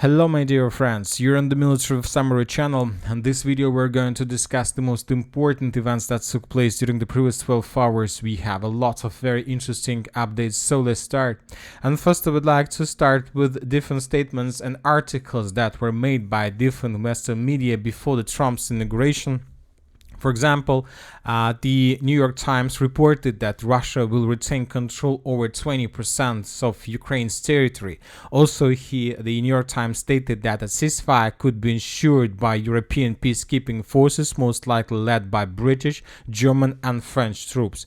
Hello my dear friends, you're on the Military Summary channel, and this video we're going to discuss the most important events that took place during the previous 12 hours. We have a lot of very interesting updates, so let's start. And first I would like to start with different statements and articles that were made by different Western media before the Trump's inauguration. For example, the New York Times reported that Russia will retain control over 20% of Ukraine's territory. Also, the New York Times stated that a ceasefire could be ensured by European peacekeeping forces, most likely led by British, German, and French troops.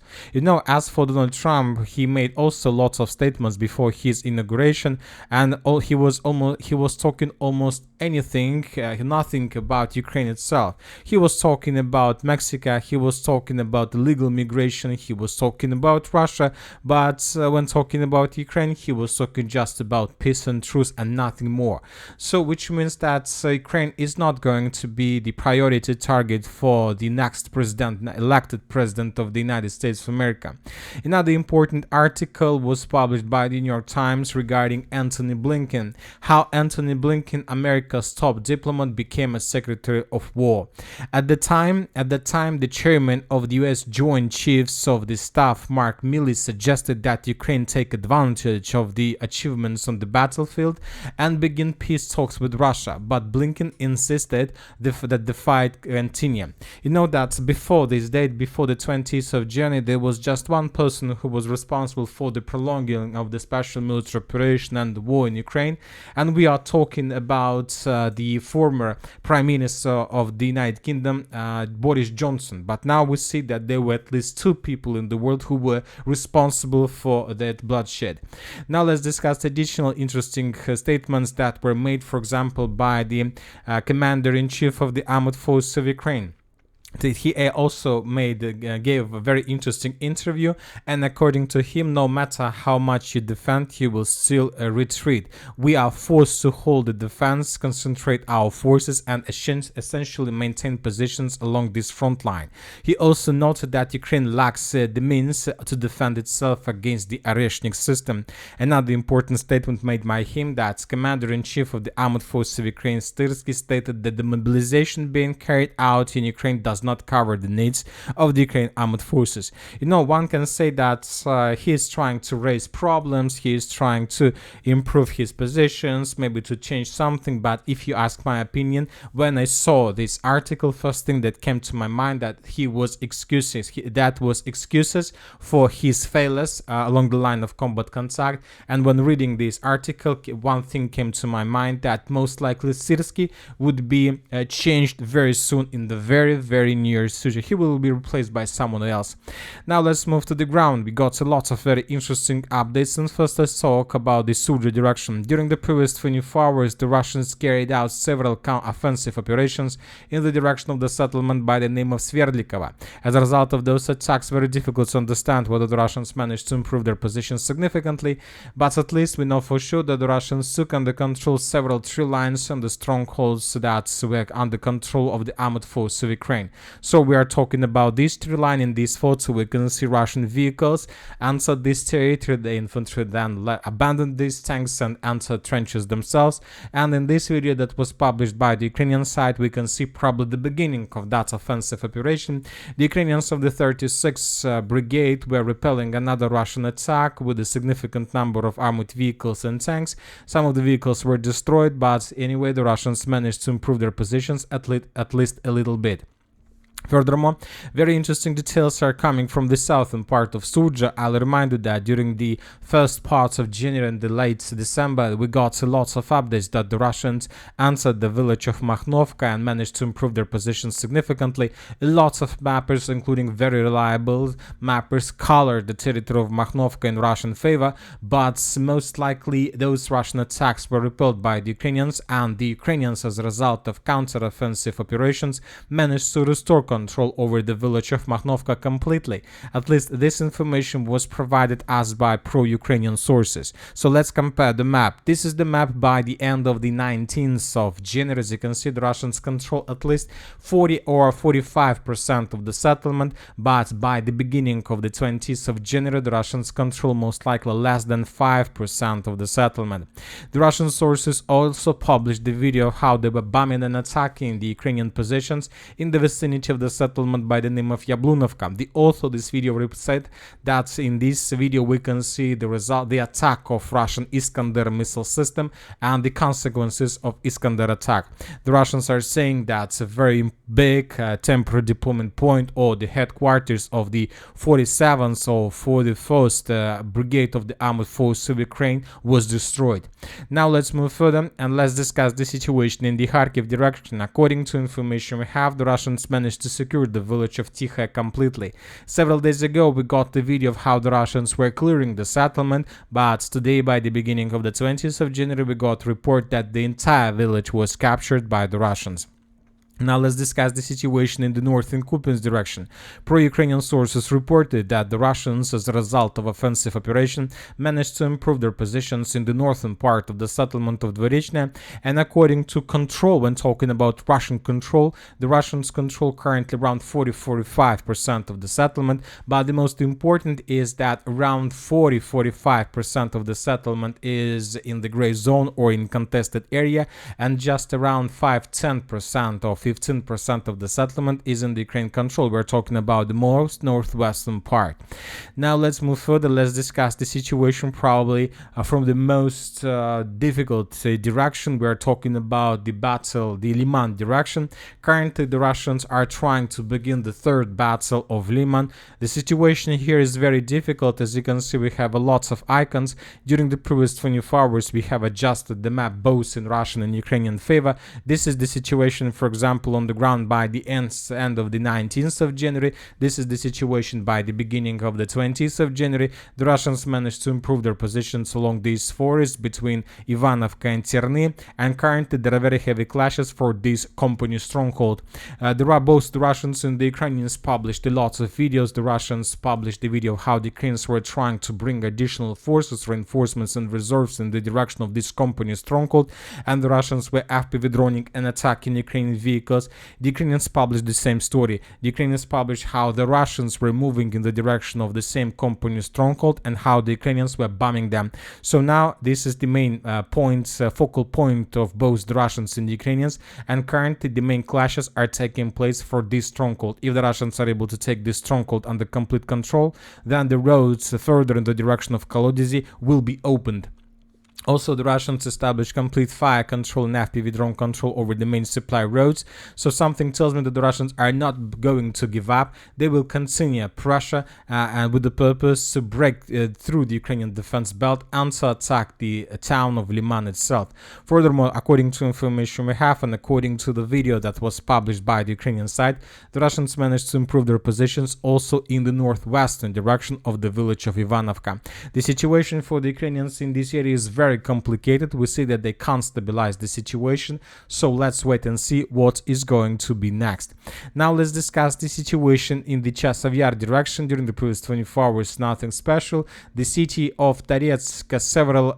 As for Donald Trump, he made also lots of statements before his inauguration, and he was talking almost anything, nothing about Ukraine itself. He was talking about Mexico, he was talking about illegal migration, he was talking about Russia, but when talking about Ukraine, he was talking just about peace and truce and nothing more. So, which means that Ukraine is not going to be the priority target for the next elected president of the United States of America. Another important article was published by the New York Times regarding Antony Blinken, how Antony Blinken, America's top diplomat, became a Secretary of War. At the time, the chairman of the U.S. Joint Chiefs of the Staff, Mark Milley, suggested that Ukraine take advantage of the achievements on the battlefield and begin peace talks with Russia, but Blinken insisted that the fight continue. That before this date, before the 20th of January, there was just one person who was responsible for the prolonging of the special military operation and the war in Ukraine, and we are talking about the former Prime Minister of the United Kingdom, Boris Johnson. But now we see that there were at least two people in the world who were responsible for that bloodshed. Now let's discuss additional interesting statements that were made, for example, by the Commander-in-Chief of the Armed Forces of Ukraine. He also gave a very interesting interview, and according to him, no matter how much you defend, he will still retreat. We are forced to hold the defense, concentrate our forces, and essentially maintain positions along this front line. He also noted that Ukraine lacks the means to defend itself against the Oreshnik system. Another important statement made by him, that Commander-in-Chief of the Armed Forces of Ukraine, Styrsky, stated that the mobilization being carried out in Ukraine does not cover the needs of the Ukraine armed forces. One can say that he is trying to raise problems, he is trying to improve his positions, maybe to change something, but if you ask my opinion, when I saw this article, first thing that came to my mind that that was excuses for his failures along the line of combat contact. And when reading this article, one thing came to my mind, that most likely Styrsky would be changed very soon in the very near future. He will be replaced by someone else. Now let's move to the ground. We got a lot of very interesting updates, and first let's talk about the Sudzha direction. During the previous 24 hours, the Russians carried out several offensive operations in the direction of the settlement by the name of Sverdlikova. As a result of those attacks, very difficult to understand whether the Russians managed to improve their position significantly, but at least we know for sure that the Russians took under control several tree lines and the strongholds that were under control of the armed forces of Ukraine. So we are talking about this tree line. In this photo we can see Russian vehicles entered this territory. The infantry then abandoned these tanks and entered trenches themselves, and in this video that was published by the Ukrainian side, we can see probably the beginning of that offensive operation. The Ukrainians of the 36th Brigade were repelling another Russian attack with a significant number of armored vehicles and tanks. Some of the vehicles were destroyed, but anyway the Russians managed to improve their positions at least a little bit. Furthermore, very interesting details are coming from the southern part of Sudzha. I'll remind you that during the first parts of January and the late December, we got lots of updates that the Russians entered the village of Makhnovka and managed to improve their position significantly. Lots of mappers, including very reliable mappers, colored the territory of Makhnovka in Russian favor, but most likely those Russian attacks were repelled by the Ukrainians, and the Ukrainians, as a result of counter-offensive operations, managed to restore control over the village of Makhnovka completely. At least this information was provided us by pro-Ukrainian sources. So let's compare the map. This is the map by the end of the 19th of January. As you can see, the Russians control at least 40 or 45% of the settlement, but by the beginning of the 20th of January, the Russians control most likely less than 5% of the settlement. The Russian sources also published the video of how they were bombing and attacking the Ukrainian positions in the vicinity of the settlement by the name of Yablunovka. The author of this video said that in this video we can see the attack of Russian Iskander missile system and the consequences of Iskander attack. The Russians are saying that's a very big temporary deployment point, or the headquarters of the 47th or 41st Brigade of the Armored Forces of Ukraine was destroyed. Now let's move further and let's discuss the situation in the Kharkiv direction. According to information we have, the Russians managed to secure the village of Tikha completely. Several days ago we got the video of how the Russians were clearing the settlement, but today by the beginning of the 20th of January we got report that the entire village was captured by the Russians. Now let's discuss the situation in the north in Kupiansk direction. Pro-Ukrainian sources reported that the Russians, as a result of offensive operation, managed to improve their positions in the northern part of the settlement of Dvorechne, and according to control, when talking about Russian control, the Russians control currently around 40-45% of the settlement, but the most important is that around 40-45% of the settlement is in the gray zone or in contested area, and just around 5-10% or 15% of the settlement is in the Ukraine control. We're talking about the most northwestern part. Now let's move further. Let's discuss the situation probably from the most difficult direction. We're talking about the battle, the Lyman direction. Currently the Russians are trying to begin the third battle of Lyman. The situation here is very difficult. As you can see, we have lots of icons. During the previous 24 hours we have adjusted the map both in Russian and Ukrainian favor. This is the situation, for example, on the ground by the end of the 19th of January. This is the situation by the beginning of the 20th of January. The Russians managed to improve their positions along these forests between Ivanovka and Terny, and currently there are very heavy clashes for this company stronghold. There are both the Russians and the Ukrainians published lots of videos. The Russians published the video of how the Ukrainians were trying to bring additional forces, reinforcements and reserves in the direction of this company stronghold, and the Russians were FPV droning and attacking Ukrainian vehicles. The Ukrainians published the same story. The Ukrainians published how the Russians were moving in the direction of the same company stronghold and how the Ukrainians were bombing them. So now this is the main focal point of both the Russians and the Ukrainians, and currently the main clashes are taking place for this stronghold. If the Russians are able to take this stronghold under complete control, then the roads further in the direction of Kotlyne will be opened. Also, the Russians established complete fire control and FPV drone control over the main supply roads, so something tells me that the Russians are not going to give up. They will continue pressure and with the purpose to break through the Ukrainian defense belt and to attack the town of Lyman itself. Furthermore, according to information we have and according to the video that was published by the Ukrainian side, the Russians managed to improve their positions also in the northwestern direction of the village of Ivanovka. The situation for the Ukrainians in this area is very complicated. We see that they can't stabilize the situation, so let's wait and see what is going to be next. Now let's discuss the situation in the Chasiv Yar direction. During the previous 24 hours, nothing special. The city of Toretsk, several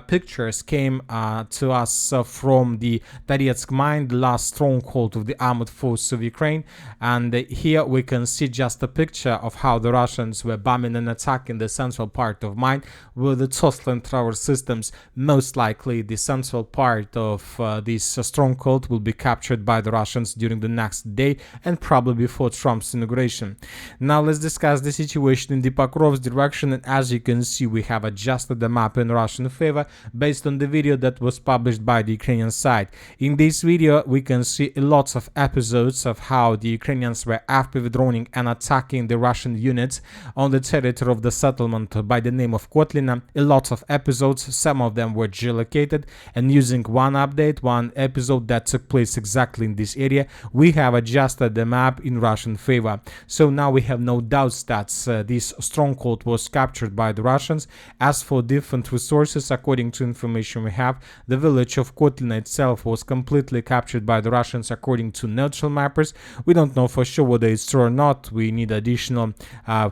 pictures came to us from the Toretsk mine, the last stronghold of the armored forces of Ukraine, and here we can see just a picture of how the Russians were bombing and attacking the central part of mine with the Kotlyne tower systems. Most likely the central part of this stronghold will be captured by the Russians during the next day and probably before Trump's inauguration. Now let's discuss the situation in the Pokrovsk direction, and as you can see we have adjusted the map in Russian favor based on the video that was published by the Ukrainian side. In this video we can see lots of episodes of how the Ukrainians were FPV droning and attacking the Russian units on the territory of the settlement by the name of Kotlyne. A lot of episodes, some of them were geolocated, and using one update, one episode that took place exactly in this area, we have adjusted the map in Russian favor. So now we have no doubts that this stronghold was captured by the Russians. As for different resources, according to information we have, the village of Kotlyne itself was completely captured by the Russians according to neutral mappers. We don't know for sure whether it's true or not. We need additional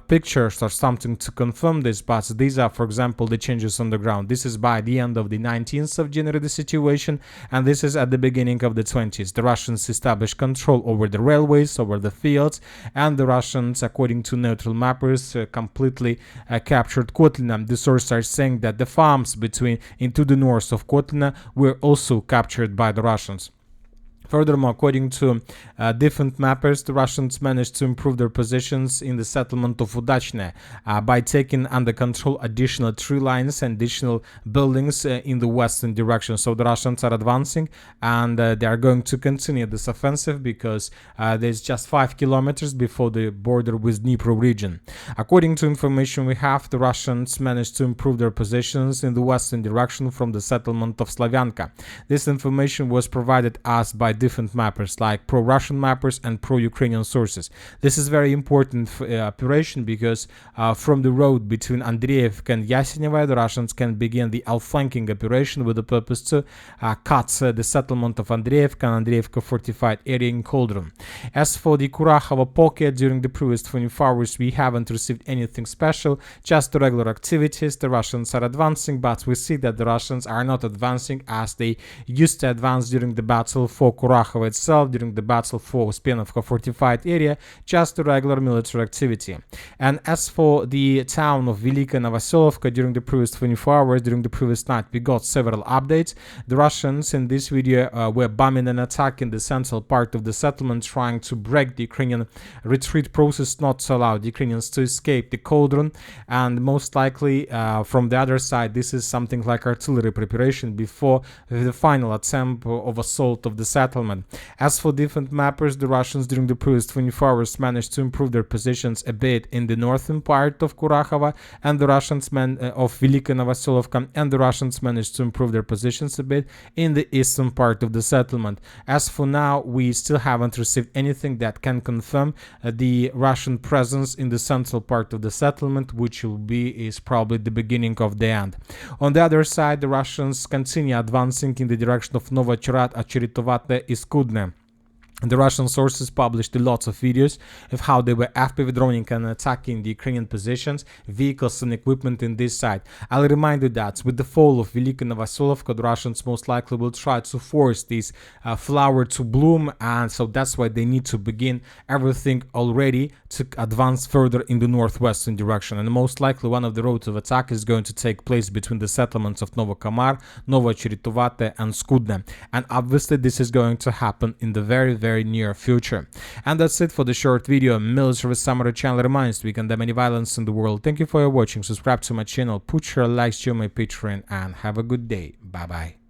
pictures or something to confirm this, but these are, for example, the changes on the ground. This is by the end of the 19th of January, the situation, and this is at the beginning of the 20th. The Russians established control over the railways, over the fields, and the Russians, according to neutral mappers, completely captured Kotlyne. The sources are saying that the farms into the north of Kotlyne were also captured by the Russians. Furthermore, according to different mappers, the Russians managed to improve their positions in the settlement of Udachne by taking under control additional tree lines and additional buildings in the western direction. So the Russians are advancing, and they are going to continue this offensive because there's just 5 kilometers before the border with Dnipro region. According to information we have, the Russians managed to improve their positions in the western direction from the settlement of Slavyanka. This information was provided us by different mappers like pro-Russian mappers and pro-Ukrainian sources. This is very important operation because from the road between Andreevka and Yasenevo, the Russians can begin the outflanking operation with the purpose to cut the settlement of Andreevka and Andreevka fortified area in Kotlyne. As for the Kurakhova pocket, during the previous 24 hours we haven't received anything special, just the regular activities. The Russians are advancing, but we see that the Russians are not advancing as they used to advance during the battle for Kurakhova itself, during the battle for Uspenovka fortified area, just a regular military activity. And as for the town of Velika Novoselovka, during the previous 24 hours, during the previous night, we got several updates. The Russians in this video were bombing and attacking the central part of the settlement, trying to break the Ukrainian retreat process, not to allow the Ukrainians to escape the cauldron. And most likely from the other side, this is something like artillery preparation before the final attempt of assault of the settlement. As for different mappers, the Russians during the previous 24 hours managed to improve their positions a bit in the northern part of Kurakhova, and the Russians of Velika Novoselovka, and the Russians managed to improve their positions a bit in the eastern part of the settlement. As for now, we still haven't received anything that can confirm the Russian presence in the central part of the settlement, which is probably the beginning of the end. On the other side, the Russians continue advancing in the direction of Novocherad, Acheritovate, Iskudne. The Russian sources published lots of videos of how they were FPV droning and attacking the Ukrainian positions, vehicles and equipment in this side. I'll remind you that with the fall of Velika Novoselovka, the Russians most likely will try to force this flower to bloom, and so that's why they need to begin everything already to advance further in the northwestern direction. And most likely one of the roads of attack is going to take place between the settlements of Novokamar, Novocheritovato and Skudne. And obviously this is going to happen in the very near future. And that's it for the short video. Military Summary channel reminds we condemn any violence in the world. Thank you for your watching. Subscribe to my channel, put your likes to my Patreon, and have a good day. Bye bye.